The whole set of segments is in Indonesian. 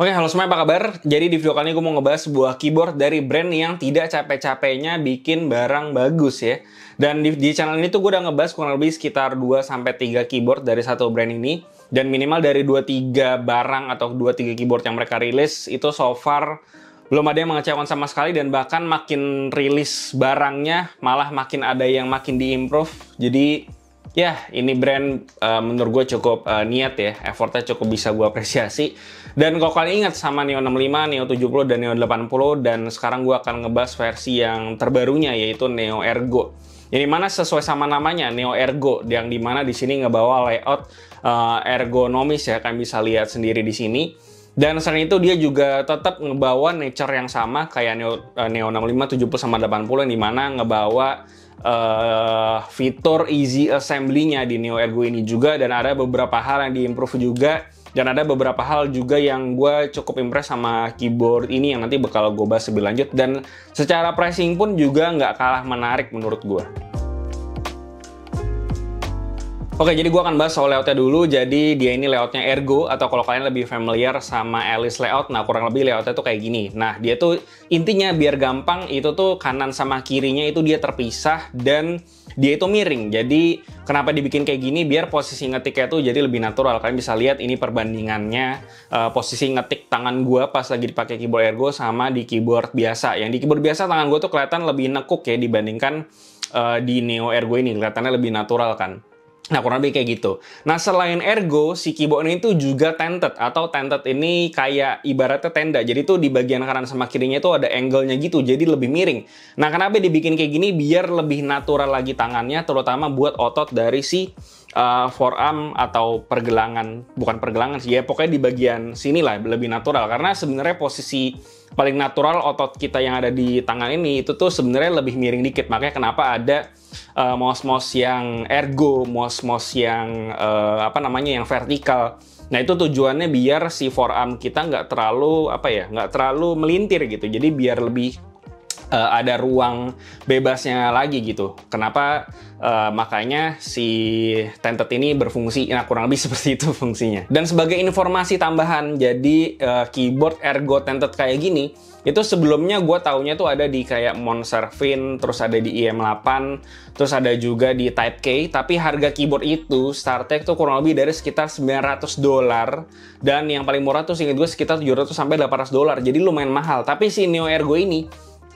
Oke, halo semuanya, apa kabar? Jadi di video kali ini gue mau ngebahas sebuah keyboard dari brand yang tidak capek-capeknya bikin barang bagus ya. Dan di channel ini tuh gue udah ngebahas kurang lebih sekitar 2-3 keyboard dari satu brand ini. Dan minimal dari 2-3 barang atau 2-3 keyboard yang mereka rilis, itu so far belum ada yang mengecewakan sama sekali. Dan bahkan makin rilis barangnya, malah makin ada yang makin di-improve. Jadi ya, ini brand menurut gue cukup niat ya, effortnya cukup bisa gue apresiasi. Dan kalau kalian ingat sama Neo 65, Neo 70, dan Neo 80, dan sekarang gue akan ngebahas versi yang terbarunya, yaitu Neo Ergo. Yang dimana sesuai sama namanya, Neo Ergo, yang dimana di sini ngebawa layout ergonomis ya, kalian bisa lihat sendiri di sini. Dan selain itu dia juga tetap ngebawa nature yang sama kayak Neo 65, 70, sama 80, yang dimana ngebawa fitur easy assembly-nya di Neo Ergo ini juga, dan ada beberapa hal yang diimprove juga, dan ada beberapa hal juga yang gue cukup impress sama keyboard ini yang nanti bakal gue bahas lebih lanjut, dan secara pricing pun juga nggak kalah menarik menurut gue. Oke, jadi gue akan bahas soal layoutnya dulu. Jadi dia ini layoutnya Ergo, atau kalau kalian lebih familiar sama Alice layout, nah kurang lebih layoutnya tuh kayak gini. Nah, dia tuh intinya biar gampang, itu tuh kanan sama kirinya itu dia terpisah, dan dia itu miring. Jadi kenapa dibikin kayak gini? Biar posisi ngetiknya tuh jadi lebih natural. Kalian bisa lihat ini perbandingannya posisi ngetik tangan gue pas lagi dipakai keyboard Ergo sama di keyboard biasa. Yang di keyboard biasa tangan gue tuh kelihatan lebih nekuk ya dibandingkan di Neo Ergo ini, kelihatannya lebih natural kan. Nah, kurang lebih kayak gitu. Nah, selain Ergo, si keyboard ini tuh juga tented, atau tented ini kayak ibaratnya tenda. Jadi tuh di bagian kanan sama kirinya tuh ada angle-nya gitu, jadi lebih miring. Nah, kenapa dibikin kayak gini? Biar lebih natural lagi tangannya, terutama buat otot dari si forearm atau pergelangan. Bukan pergelangan sih, ya pokoknya di bagian sini lah, lebih natural. Karena sebenarnya posisi paling natural otot kita yang ada di tangan ini, itu tuh sebenarnya lebih miring dikit. Makanya kenapa ada mouse-mouse yang Ergo, mouse-mouse yang yang vertikal. Nah, itu tujuannya biar si forearm kita nggak terlalu melintir gitu. Jadi biar lebih ada ruang bebasnya lagi gitu. Kenapa makanya si tented ini berfungsi? Nah, kurang lebih seperti itu fungsinya. Dan sebagai informasi tambahan, jadi keyboard Ergo tented kayak gini, itu sebelumnya gue taunya tuh ada di kayak Monservin, terus ada di IM8, terus ada juga di Type K. Tapi harga keyboard itu startnya tuh kurang lebih dari sekitar $900, dan yang paling murah tuh seinget gue sekitar $700 sampai $800. Jadi lumayan mahal. Tapi si Neo Ergo ini,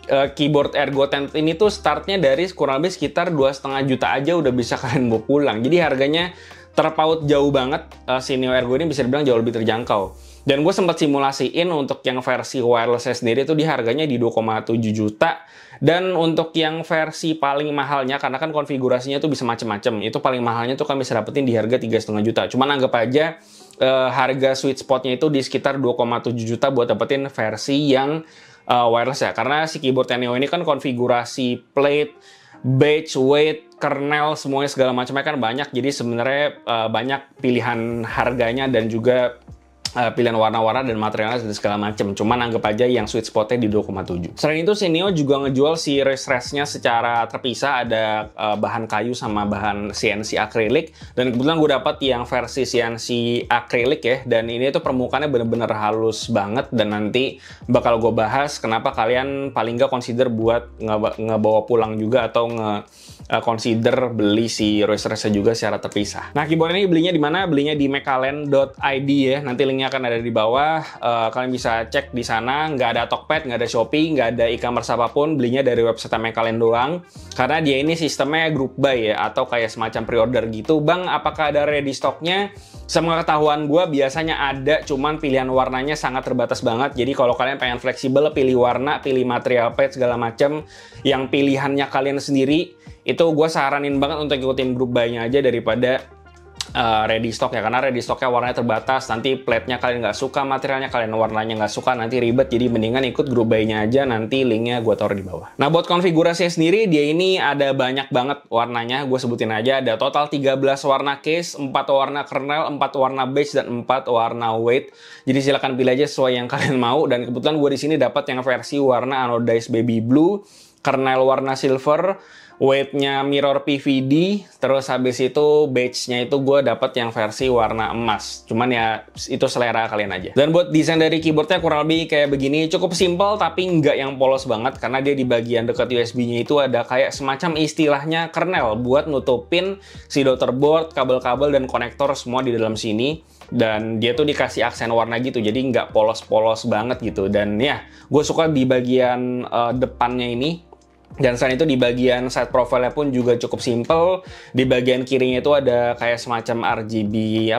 keyboard Ergo tented ini tuh startnya dari kurang lebih sekitar 2,5 juta aja udah bisa kalian bawa pulang. Jadi harganya terpaut jauh banget. Si Neo Ergo ini bisa dibilang jauh lebih terjangkau. Dan gue sempat simulasiin untuk yang versi wirelessnya sendiri tuh di harganya di 2,7 juta. Dan untuk yang versi paling mahalnya, karena kan konfigurasinya tuh bisa macem-macem, itu paling mahalnya tuh kan bisa dapetin di harga 3,5 juta. Cuman anggap aja harga sweet spotnya itu di sekitar 2,7 juta buat dapetin versi yang wireless ya. Karena si keyboard Neo ini kan konfigurasi plate, badge, weight, kernel, semuanya segala macamnya kan banyak. Jadi sebenarnya banyak pilihan harganya dan juga pilihan warna-warna dan materialnya dan segala macam. Cuman anggap aja yang sweet spotnya di 2,7. Selain itu, si Neo juga ngejual si rest-restnya secara terpisah. Ada bahan kayu sama bahan CNC akrilik. Dan kebetulan gue dapat yang versi CNC akrilik ya. Dan ini tuh permukaannya bener-bener halus banget. Dan nanti bakal gue bahas kenapa kalian paling nggak consider buat ngebawa pulang juga, atau consider beli si rest-restnya juga secara terpisah. Nah, keyboard ini belinya di mana? Belinya di mcallen.id ya. Nanti linknya akan ada di bawah. Kalian bisa cek di sana. Nggak ada Tokped, nggak ada Shopee, nggak ada e-commerce apapun. Belinya dari website McAllen doang. Karena dia ini sistemnya group buy ya, atau kayak semacam pre-order gitu. Bang, apakah ada ready stocknya? Sama ketahuan gue biasanya ada, cuman pilihan warnanya sangat terbatas banget. Jadi kalau kalian pengen fleksibel, pilih warna, pilih material plate segala macam, yang pilihannya kalian sendiri, itu gue saranin banget untuk ikutin group buy-nya aja daripada ready stock ya. Karena ready stocknya warnanya terbatas, nanti plate-nya kalian nggak suka, materialnya kalian warnanya nggak suka, nanti ribet. Jadi mendingan ikut group buy-nya aja, nanti linknya gue taruh di bawah. Nah, buat konfigurasinya sendiri, dia ini ada banyak banget warnanya. Gue sebutin aja, ada total 13 warna case, 4 warna kernel, 4 warna base, dan 4 warna weight. Jadi silakan pilih aja sesuai yang kalian mau. Dan kebetulan gue di sini dapat yang versi warna anodized baby blue, kernel warna silver, Weight-nya mirror PVD, terus habis itu badge-nya itu gue dapet yang versi warna emas. Cuman ya itu selera kalian aja. Dan buat desain dari keyboardnya kurang lebih kayak begini, cukup simple tapi nggak yang polos banget karena dia di bagian dekat USB-nya itu ada kayak semacam istilahnya kernel buat nutupin si daughterboard, kabel-kabel dan konektor semua di dalam sini. Dan dia tuh dikasih aksen warna gitu, jadi nggak polos-polos banget gitu. Dan ya, gue suka di bagian depannya ini. Dan selain itu di bagian side profile-nya pun juga cukup simple. Di bagian kirinya itu ada kayak semacam RGB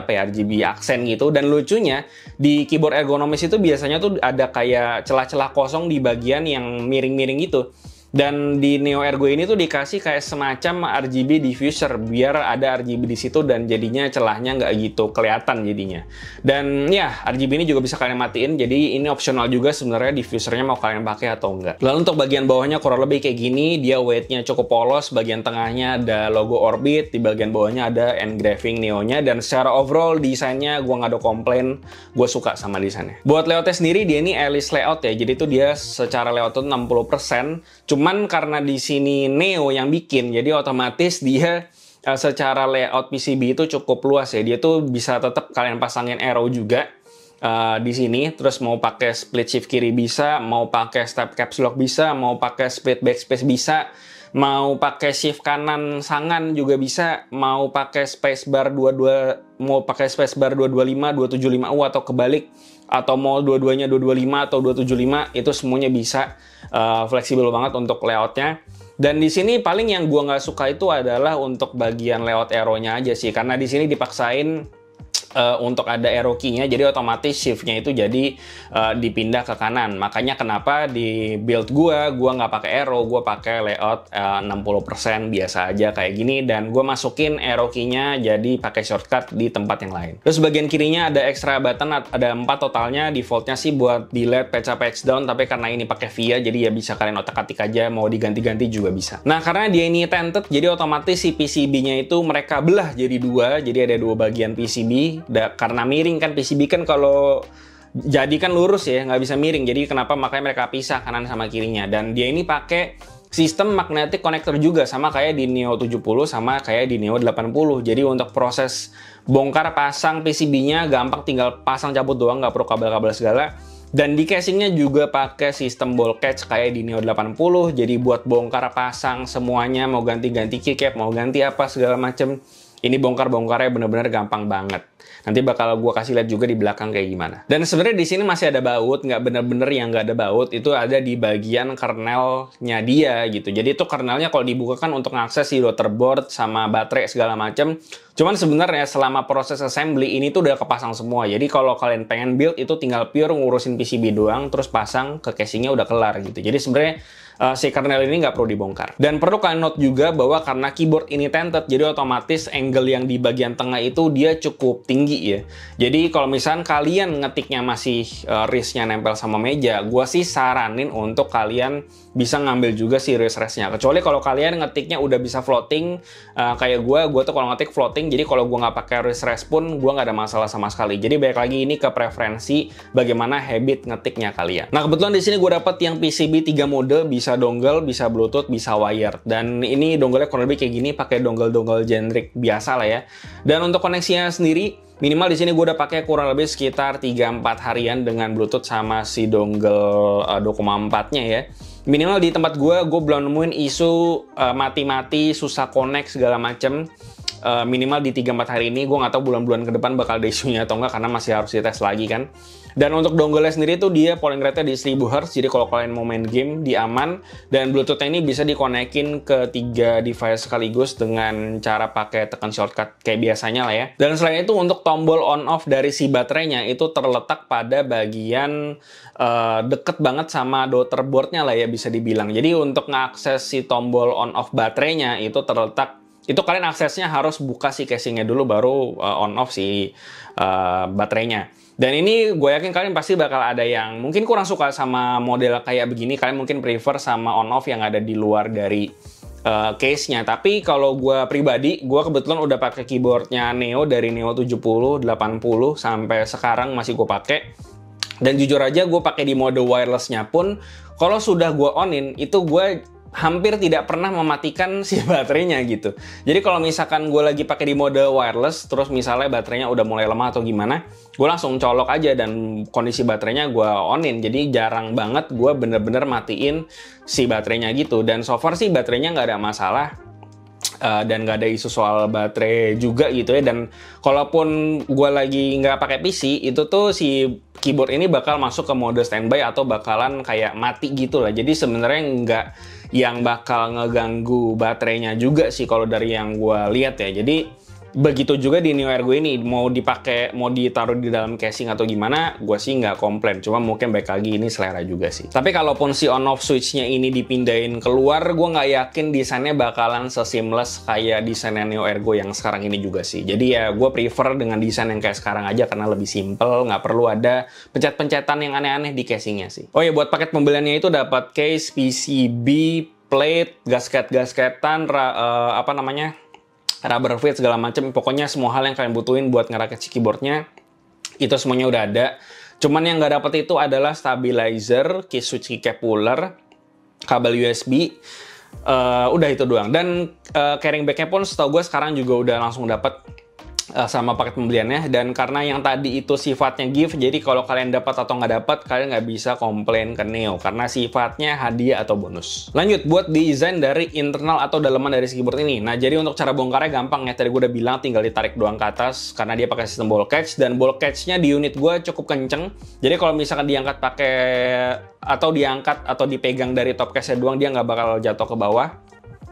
aksen gitu. Dan lucunya di keyboard ergonomis itu biasanya tuh ada kayak celah-celah kosong di bagian yang miring-miring gitu. Dan di Neo Ergo ini tuh dikasih kayak semacam RGB diffuser biar ada RGB di situ dan jadinya celahnya nggak gitu kelihatan jadinya. Dan ya RGB ini juga bisa kalian matiin, jadi ini opsional juga sebenarnya diffusernya mau kalian pakai atau enggak. Lalu untuk bagian bawahnya kurang lebih kayak gini, dia weightnya cukup polos, bagian tengahnya ada logo Orbit, di bagian bawahnya ada engraving Neo-nya, dan secara overall desainnya gue nggak ada komplain, gue suka sama desainnya. Buat layoutnya sendiri dia ini Alice layout ya, jadi itu dia secara layout itu 60%. Cuman karena di sini Neo yang bikin, jadi otomatis dia secara layout PCB itu cukup luas ya. Dia tuh bisa tetap kalian pasangin arrow juga di sini. Terus mau pakai split shift kiri bisa, mau pakai step caps lock bisa, mau pakai split backspace bisa, mau pakai shift kanan sangan juga bisa, mau pakai spacebar 22, mau pakai spacebar 225, 275U atau kebalik, atau mau dua-duanya 225 atau 275, itu semuanya bisa. Fleksibel banget untuk layoutnya. Dan di sini paling yang gua nggak suka itu adalah untuk bagian layout arrow-nya aja sih, karena di sini dipaksain untuk ada arrow key-nya, jadi otomatis shift-nya itu jadi dipindah ke kanan. Makanya kenapa di build gua nggak pakai arrow, gua pakai layout 60% biasa aja kayak gini, dan gua masukin arrow key-nya jadi pakai shortcut di tempat yang lain. Terus bagian kirinya ada extra button, ada 4 totalnya. Defaultnya sih buat delete, patch up, patch down, tapi karena ini pakai VIA jadi ya bisa kalian otak-atik aja, mau diganti-ganti juga bisa. Nah, karena dia ini tinted, jadi otomatis si PCB-nya itu mereka belah jadi dua, jadi ada dua bagian PCB. Karena miring kan, PCB kan kalau jadi kan lurus ya, nggak bisa miring. Jadi kenapa makanya mereka pisah kanan sama kirinya. Dan dia ini pakai sistem magnetic connector juga, sama kayak di Neo 70 sama kayak di Neo 80. Jadi untuk proses bongkar pasang PCB-nya gampang, tinggal pasang cabut doang, nggak perlu kabel-kabel segala. Dan di casingnya juga pakai sistem ball catch kayak di Neo 80. Jadi buat bongkar pasang semuanya, mau ganti-ganti keycap, mau ganti apa segala macem, ini bongkar-bongkarnya bener-bener gampang banget. Nanti bakal gue kasih lihat juga di belakang kayak gimana. Dan sebenarnya di sini masih ada baut, nggak bener-bener yang nggak ada baut, itu ada di bagian kernelnya dia gitu. Jadi itu kernelnya kalau dibuka kan untuk ngakses si daughterboard sama baterai segala macam. Cuman sebenarnya selama proses assembly ini tuh udah kepasang semua. Jadi kalau kalian pengen build itu tinggal pure ngurusin PCB doang, terus pasang ke casingnya udah kelar gitu. Jadi sebenarnya si kernel ini nggak perlu dibongkar. Dan perlu kalian note juga bahwa karena keyboard ini tinted, jadi otomatis angle yang di bagian tengah itu dia cukup tinggi ya. Jadi kalau misalnya kalian ngetiknya masih wrist-nya nempel sama meja, gue sih saranin untuk kalian bisa ngambil juga si wrist-nya. Kecuali kalau kalian ngetiknya udah bisa floating, kayak gue tuh kalau ngetik floating, jadi kalau gue nggak pakai wrist pun gue nggak ada masalah sama sekali. Jadi balik lagi ini ke preferensi bagaimana habit ngetiknya kalian. Nah kebetulan di sini gue dapet yang PCB 3 mode, bisa dongle, bisa Bluetooth, bisa wired. Dan ini dongle-nya kurang lebih kayak gini, pakai dongle-dongle generic biasa lah ya. Dan untuk koneksinya sendiri, minimal di sini gue udah pakai kurang lebih sekitar 3-4 harian dengan Bluetooth sama si dongle 2,4-nya ya. Minimal di tempat gue belum nemuin isu mati-mati, susah connect segala macem. Minimal di 3-4 hari ini, gue nggak tahu bulan-bulan ke depan bakal ada isunya atau enggak, karena masih harus dites lagi kan. Dan untuk dongle-nya sendiri tuh dia polling rate-nya di 1000 Hz, jadi kalau kalian mau main game di aman. Dan Bluetooth-nya ini bisa dikonekin ke 3 device sekaligus dengan cara pakai tekan shortcut kayak biasanya lah ya. Dan selain itu untuk tombol on-off dari si baterainya itu terletak pada bagian deket banget sama daughterboard-nya lah ya bisa dibilang. Jadi untuk ngakses si tombol on-off baterainya itu terletak, itu kalian aksesnya harus buka si casingnya dulu baru on-off si baterainya. Dan ini gue yakin kalian pasti bakal ada yang mungkin kurang suka sama model kayak begini. Kalian mungkin prefer sama on-off yang ada di luar dari case-nya. Tapi kalau gue pribadi, gue kebetulan udah pakai keyboardnya Neo dari Neo 70, 80 sampai sekarang masih gue pakai. Dan jujur aja gue pakai di mode wireless-nya pun, kalau sudah gue on-in, itu gue hampir tidak pernah mematikan si baterainya gitu. Jadi kalau misalkan gue lagi pakai di mode wireless, terus misalnya baterainya udah mulai lemah atau gimana, gue langsung colok aja dan kondisi baterainya gue onin. Jadi jarang banget gue bener-bener matiin si baterainya gitu. Dan so far sih baterainya nggak ada masalah. Dan nggak ada isu soal baterai juga gitu ya. Dan kalaupun gue lagi nggak pakai PC, itu tuh si keyboard ini bakal masuk ke mode standby atau bakalan kayak mati gitu lah. Jadi sebenarnya nggak yang bakal ngeganggu baterainya juga sih kalau dari yang gue lihat ya. Jadi begitu juga di Neo Ergo ini, mau dipakai, mau ditaruh di dalam casing atau gimana, gue sih nggak komplain. Cuma mungkin baik lagi ini selera juga sih. Tapi kalaupun si on-off switch-nya ini dipindahin keluar, gue nggak yakin desainnya bakalan seseamless kayak desainnya Neo Ergo yang sekarang ini juga sih. Jadi ya gue prefer dengan desain yang kayak sekarang aja karena lebih simple, nggak perlu ada pencet-pencetan yang aneh-aneh di casingnya sih. Oh ya, buat paket pembeliannya itu dapat case, PCB, plate, gasket-gasketan, rubber fit segala macam, pokoknya semua hal yang kalian butuhin buat ngerakit si keyboardnya itu semuanya udah ada. Cuman yang nggak dapet itu adalah stabilizer, key switch, keycap puller, kabel USB, udah itu doang. Dan carrying bagnya pun setahu gue sekarang juga udah langsung dapet sama paket pembeliannya. Dan karena yang tadi itu sifatnya gift, jadi kalau kalian dapat atau nggak dapat, kalian nggak bisa komplain ke Neo karena sifatnya hadiah atau bonus. Lanjut, buat desain dari internal atau daleman dari si keyboard ini. Nah, jadi untuk cara bongkarnya gampang ya. Tadi gue udah bilang tinggal ditarik doang ke atas karena dia pakai sistem ball catch, dan ball catch-nya di unit gue cukup kenceng. Jadi kalau misalkan diangkat pakai atau diangkat atau dipegang dari top case-nya doang, dia nggak bakal jatuh ke bawah.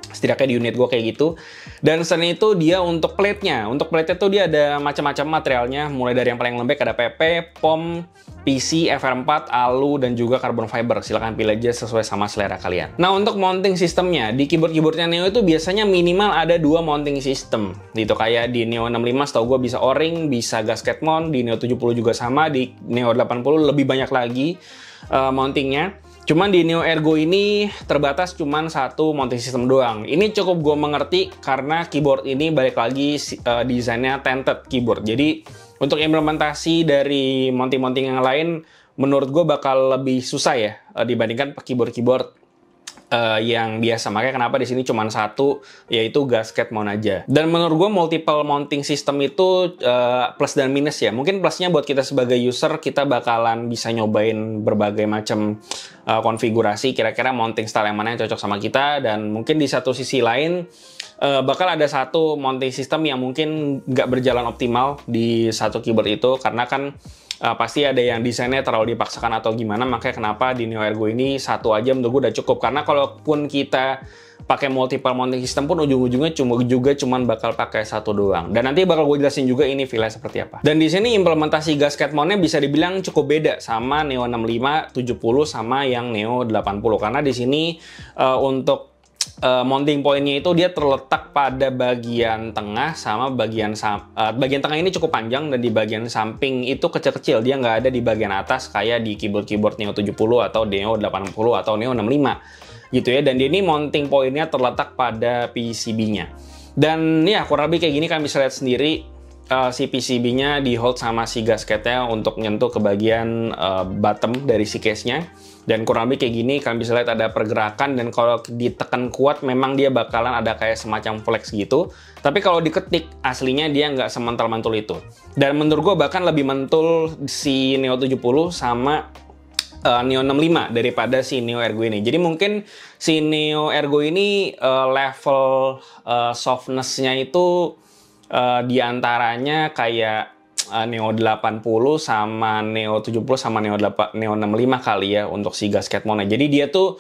Setidaknya di unit gue kayak gitu. Dan selain itu dia untuk plate-nya. Untuk plate-nya tuh dia ada macam-macam materialnya. Mulai dari yang paling lembek ada PP, POM, PC, FR4, alu, dan juga carbon fiber. Silahkan pilih aja sesuai sama selera kalian. Nah, untuk mounting sistemnya, di keyboard-keyboardnya Neo itu biasanya minimal ada 2 mounting system. Gitu, kayak di Neo 65 setahu gue bisa O-ring, bisa gasket mount. Di Neo 70 juga sama. Di Neo 80 lebih banyak lagi mountingnya. Cuman di Neo Ergo ini terbatas cuman 1 mounting system doang. Ini cukup gue mengerti karena keyboard ini balik lagi desainnya tinted keyboard. Jadi untuk implementasi dari mounting-mounting yang lain menurut gue bakal lebih susah ya dibandingkan keyboard-keyboard yang biasa. Makanya kenapa di sini cuma 1, yaitu gasket mount aja. Dan menurut gue multiple mounting system itu plus dan minus ya. Mungkin plusnya buat kita sebagai user, kita bakalan bisa nyobain berbagai macam konfigurasi, kira-kira mounting style yang mana yang cocok sama kita. Dan mungkin di satu sisi lain bakal ada 1 mounting system yang mungkin nggak berjalan optimal di satu keyboard itu, karena kan pasti ada yang desainnya terlalu dipaksakan atau gimana. Makanya kenapa di Neo Ergo ini 1 aja menurut gue udah cukup. Karena kalaupun kita pakai multiple mounting system pun ujung-ujungnya cuman bakal pakai 1 doang. Dan nanti bakal gue jelasin juga ini feel-nya seperti apa. Dan di sini implementasi gasket mount-nya bisa dibilang cukup beda sama Neo 65, 70 sama yang Neo 80. Karena di sini untuk mounting point-nya itu dia terletak pada bagian tengah sama bagian tengah ini cukup panjang, dan di bagian samping itu kecil-kecil. Dia nggak ada di bagian atas kayak di keyboard Neo 70 atau Neo 80 atau Neo 65 gitu ya. Dan ini mounting point-nya terletak pada PCB-nya. Dan ya kurang lebih kayak gini, kan bisa lihat sendiri si PCB-nya di hold sama si gasketnya untuk nyentuh ke bagian bottom dari si case-nya. Dan kurang lebih kayak gini, kalian bisa lihat ada pergerakan, dan kalau ditekan kuat memang dia bakalan ada kayak semacam flex gitu. Tapi kalau diketik aslinya dia nggak semental-mantul itu. Dan menurut gue bahkan lebih mentul si Neo 70 sama Neo 65 daripada si Neo Ergo ini. Jadi mungkin si Neo Ergo ini level softness-nya itu diantaranya kayak Neo 80 sama Neo 70 sama Neo 65 kali ya untuk si gasket mount-nya. Jadi dia tuh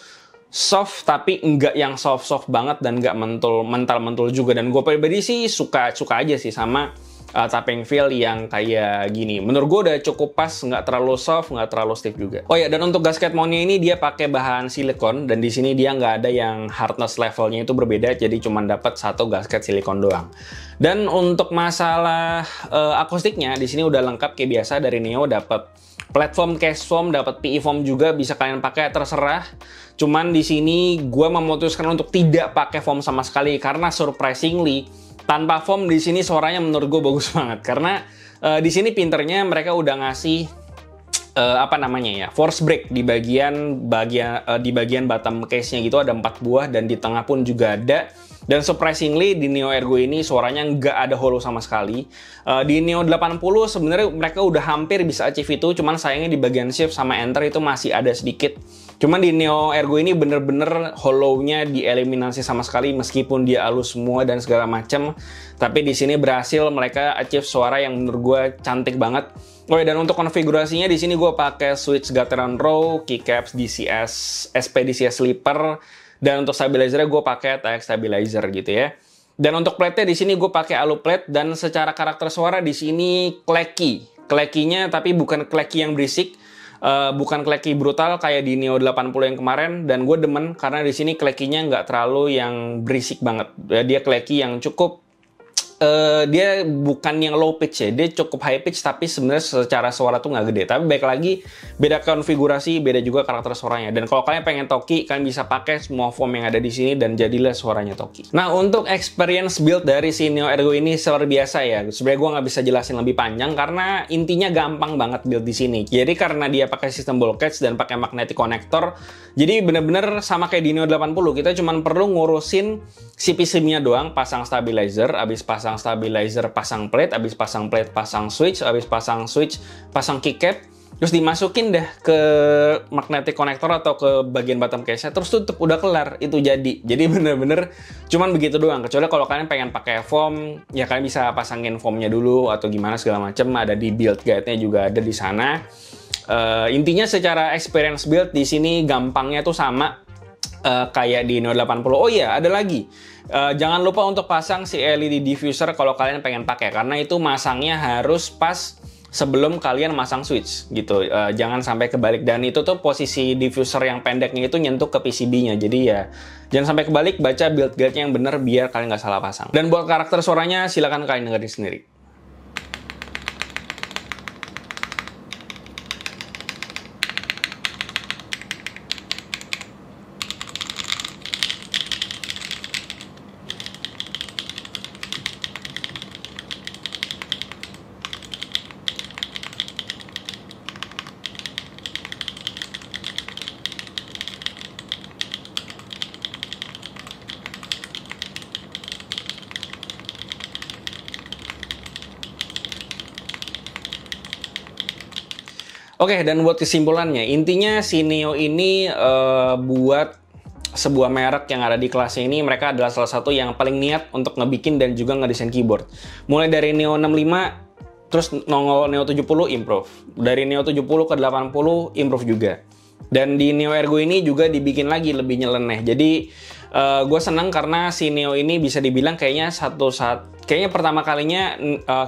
soft tapi enggak yang soft banget dan enggak mental juga. Dan gue pribadi sih suka aja sih sama tapping feel yang kayak gini. Menurut gue udah cukup pas, nggak terlalu soft, nggak terlalu stiff juga. Oh ya, dan untuk gasket mount-nya ini dia pakai bahan silikon, dan di sini dia nggak ada yang hardness levelnya itu berbeda, jadi cuma dapat 1 gasket silikon doang. Dan untuk masalah akustiknya di sini udah lengkap kayak biasa dari Neo, dapat platform case foam, dapat PE foam juga, bisa kalian pakai terserah. Cuman di sini gue memutuskan untuk tidak pakai foam sama sekali karena surprisingly tanpa foam di sini suaranya menurut gue bagus banget. Karena di sini pinternya mereka udah ngasih apa namanya ya, force break di bagian bottom case-nya gitu, ada 4 buah, dan di tengah pun juga ada. Dan surprisingly di Neo Ergo ini suaranya nggak ada hollow sama sekali. Di Neo 80 sebenarnya mereka udah hampir bisa achieve itu, cuman sayangnya di bagian shift sama enter itu masih ada sedikit. Cuman di Neo Ergo ini bener-bener hollow-nya dieliminasi sama sekali, meskipun dia halus semua dan segala macam. Tapi di sini berhasil mereka achieve suara yang menurut gue cantik banget. Oh ya, dan untuk konfigurasinya di sini gue pakai switch Gateron Raw, keycaps DCS, SP DCS Sleeper, dan untuk stabilizer-nya gue pakai TX Stabilizer gitu ya. Dan untuk plate-nya di sini gue pakai alu plate, dan secara karakter suara di sini clacky. Clacky-nya tapi bukan clacky yang berisik, bukan clacky brutal kayak di Neo 80 yang kemarin, dan gue demen karena di sini clacky-nya nggak terlalu yang berisik banget. Dia clacky yang cukup dia bukan yang low pitch ya, dia cukup high pitch, tapi sebenarnya secara suara tuh nggak gede. Tapi baik lagi, beda konfigurasi, beda juga karakter suaranya. Dan kalau kalian pengen Toki, kalian bisa pakai semua form yang ada di sini dan jadilah suaranya Toki. Nah, untuk experience build dari si Neo Ergo ini seperti biasa ya. Sebenarnya gue nggak bisa jelasin lebih panjang karena intinya gampang banget build di sini. Jadi karena dia pakai sistem ball catch dan pakai magnetic connector, jadi bener-bener sama kayak di Neo 80, kita cuma perlu ngurusin si PCB-nya doang, pasang stabilizer, abis pasang stabilizer, pasang plate, abis pasang plate, pasang switch, abis pasang switch, pasang keycap, terus dimasukin deh ke magnetic connector atau ke bagian bottom case-nya, terus tutup, udah kelar, itu jadi. Jadi bener-bener cuman begitu doang. Kecuali kalau kalian pengen pakai foam, ya kalian bisa pasangin foamnya dulu atau gimana segala macam, ada di build guide-nya juga ada di sana. Intinya secara experience build di sini gampangnya tuh sama kayak di Neo 80. Oh iya, ada lagi. Jangan lupa untuk pasang si LED diffuser kalau kalian pengen pakai, karena itu masangnya harus pas sebelum kalian masang switch gitu. Jangan sampai kebalik, dan itu tuh posisi diffuser yang pendeknya itu nyentuh ke PCB-nya. Jadi ya jangan sampai kebalik, baca build guide-nya yang bener biar kalian nggak salah pasang. Dan buat karakter suaranya silakan kalian dengerin sendiri. Oke, dan buat kesimpulannya, intinya si Neo ini buat sebuah merek yang ada di kelasnya ini, mereka adalah salah satu yang paling niat untuk ngebikin dan juga ngedesain keyboard. Mulai dari Neo 65, terus nongol Neo 70, improve. Dari Neo 70 ke 80, improve juga. Dan di Neo Ergo ini juga dibikin lagi lebih nyeleneh. Jadi gue senang karena si Neo ini bisa dibilang kayaknya kayaknya pertama kalinya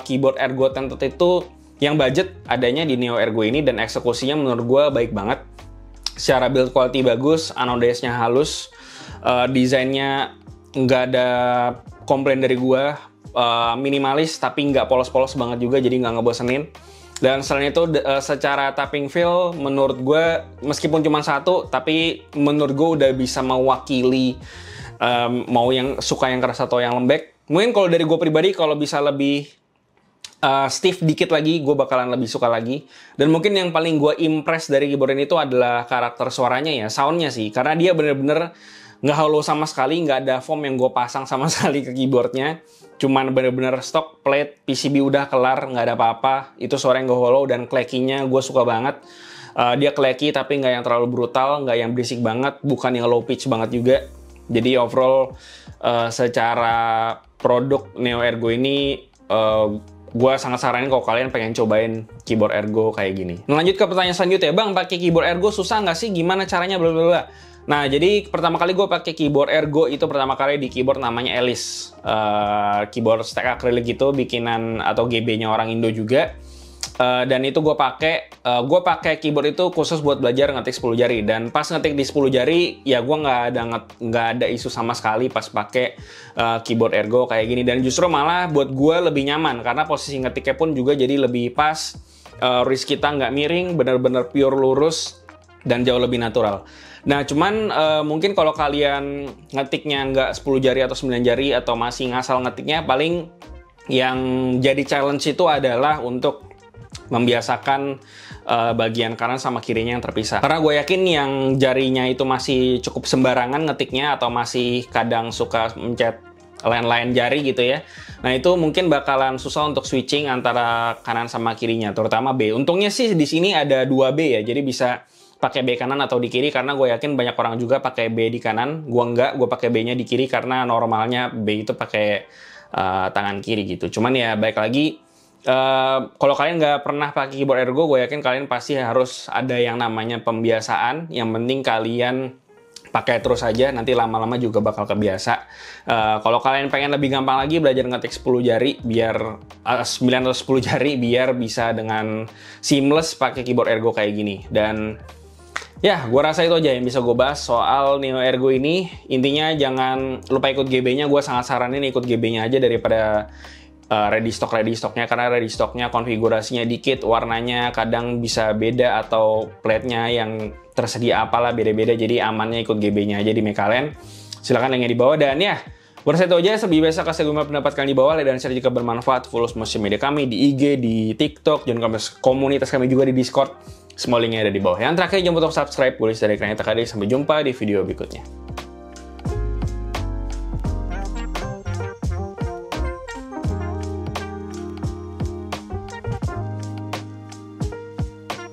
keyboard Ergo Tented itu yang budget adanya di Neo Ergo ini, dan eksekusinya menurut gue baik banget. Secara build quality bagus, anodase-nya halus, desainnya nggak ada komplain dari gue, minimalis tapi nggak polos-polos banget juga, jadi nggak ngebosenin. Dan selain itu secara tapping feel menurut gue, meskipun cuma satu, tapi menurut gue udah bisa mewakili mau yang suka yang keras atau yang lembek. Mungkin kalau dari gue pribadi, kalau bisa lebih stiff dikit lagi, gue bakalan lebih suka lagi. Dan mungkin yang paling gue impress dari keyboard ini itu adalah karakter suaranya ya, soundnya sih. Karena dia bener-bener nggak hollow sama sekali, nggak ada foam yang gue pasang sama sekali ke keyboardnya. Cuman bener-bener stock plate, PCB udah kelar, nggak ada apa-apa. Itu suara yang nggak hollow, dan clacky-nya gue suka banget. Dia clacky tapi nggak yang terlalu brutal, nggak yang berisik banget, bukan yang low pitch banget juga. Jadi overall secara produk Neo Ergo ini, gue sangat saranin kalau kalian pengen cobain keyboard Ergo kayak gini. Nah, lanjut ke pertanyaan selanjutnya, Bang, pakai keyboard Ergo susah nggak sih? Gimana caranya? Blablabla. Nah, jadi pertama kali gue pakai keyboard Ergo itu pertama kali di keyboard namanya Alice, keyboard stack akrilik gitu, bikinan atau GB-nya orang Indo juga. Dan itu gue pakai keyboard itu khusus buat belajar ngetik 10 jari. Dan pas ngetik di 10 jari, ya gue nggak ada isu sama sekali pas pakai keyboard Ergo kayak gini. Dan justru malah buat gue lebih nyaman karena posisi ngetiknya pun juga jadi lebih pas. Wrist kita nggak miring, bener-bener pure lurus dan jauh lebih natural. Nah, cuman mungkin kalau kalian ngetiknya nggak 10 jari atau 9 jari atau masih ngasal ngetiknya, paling yang jadi challenge itu adalah untuk membiasakan bagian kanan sama kirinya yang terpisah. Karena gue yakin yang jarinya itu masih cukup sembarangan ngetiknya atau masih kadang suka mencet line-line jari gitu ya. Nah itu mungkin bakalan susah untuk switching antara kanan sama kirinya, terutama B. Untungnya sih di sini ada 2B ya, jadi bisa pakai B kanan atau di kiri, karena gue yakin banyak orang juga pakai B di kanan. Gue enggak, gue pakai B-nya di kiri karena normalnya B itu pakai tangan kiri gitu. Cuman ya baik lagi, kalau kalian nggak pernah pakai keyboard Ergo, gue yakin kalian pasti harus ada yang namanya pembiasaan. Yang penting kalian pakai terus aja, nanti lama-lama juga bakal kebiasa. Kalau kalian pengen lebih gampang lagi belajar ngetik 10 jari, biar 9 atau 10 jari, biar bisa dengan seamless pakai keyboard Ergo kayak gini. Dan ya, gue rasa itu aja yang bisa gue bahas soal Neo Ergo ini. Intinya jangan lupa ikut GB-nya, gue sangat saranin ikut GB-nya aja daripada ready stocknya, karena ready stocknya konfigurasinya dikit, warnanya kadang bisa beda atau plate-nya yang tersedia apalah beda-beda, jadi amannya ikut GB-nya aja di Mekalen. Silahkan linknya di bawah. Dan ya, gue rasa itu aja. Seperti biasa, kasih gue pendapat kalian di bawah, like dan share jika bermanfaat. Follow sosial media kami di IG, di TikTok, dan komunitas kami juga di Discord. Semua linknya ada di bawah. Yang terakhir, jangan lupa untuk subscribe. Gue dari Kranita KD. Sampai jumpa di video berikutnya.